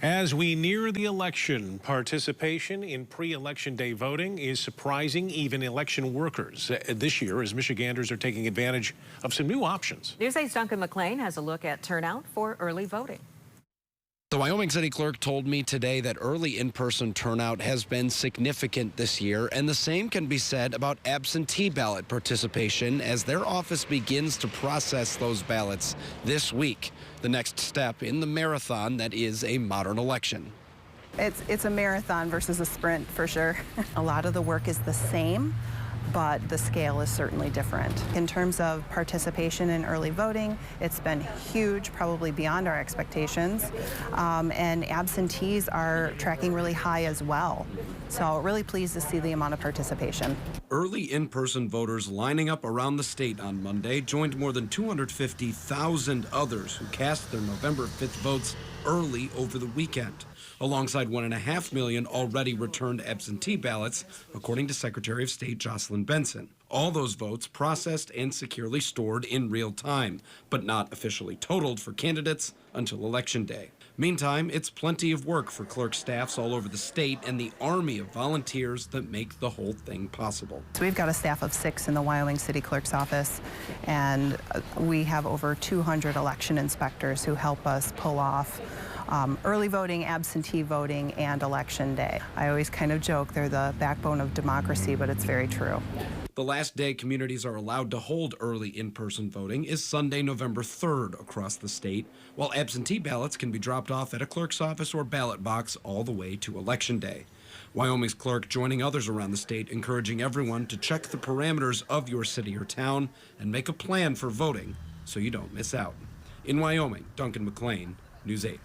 As we near the election, participation in pre-election day voting is surprising even election workers this year as Michiganders are taking advantage of some new options. News 8's Duncan McLean has a look at turnout for early voting. The Wyoming City Clerk told me today that early in-person turnout has been significant this year, and the same can be said about absentee ballot participation as their office begins to process those ballots this week, the next step in the marathon that is a modern election. It's a marathon versus a sprint for sure. A lot of the work is the same, but the scale is certainly different. In terms of participation in early voting, it's been huge, probably beyond our expectations, and absentees are tracking really high as well. So really pleased to see the amount of participation. Early in-person voters lining up around the state on Monday joined more than 250,000 others who cast their November 5th votes early over the weekend, alongside 1.5 million already returned absentee ballots, according to Secretary of State Jocelyn Benson. All those votes processed and securely stored in real time, but not officially totaled for candidates until Election Day. Meantime, it's plenty of work for clerk staffs all over the state and the army of volunteers that make the whole thing possible. So we've got a staff of 6 in the Wyoming City Clerk's office, and we have over 200 election inspectors who help us pull off early voting, absentee voting, and Election Day. I always kind of joke they're the backbone of democracy, but it's very true. The last day communities are allowed to hold early in-person voting is Sunday, November 3rd across the state, while absentee ballots can be dropped off at a clerk's office or ballot box all the way to Election Day. Wyoming's clerk joining others around the state, encouraging everyone to check the parameters of your city or town and make a plan for voting so you don't miss out. In Wyoming, Duncan McLean, News 8.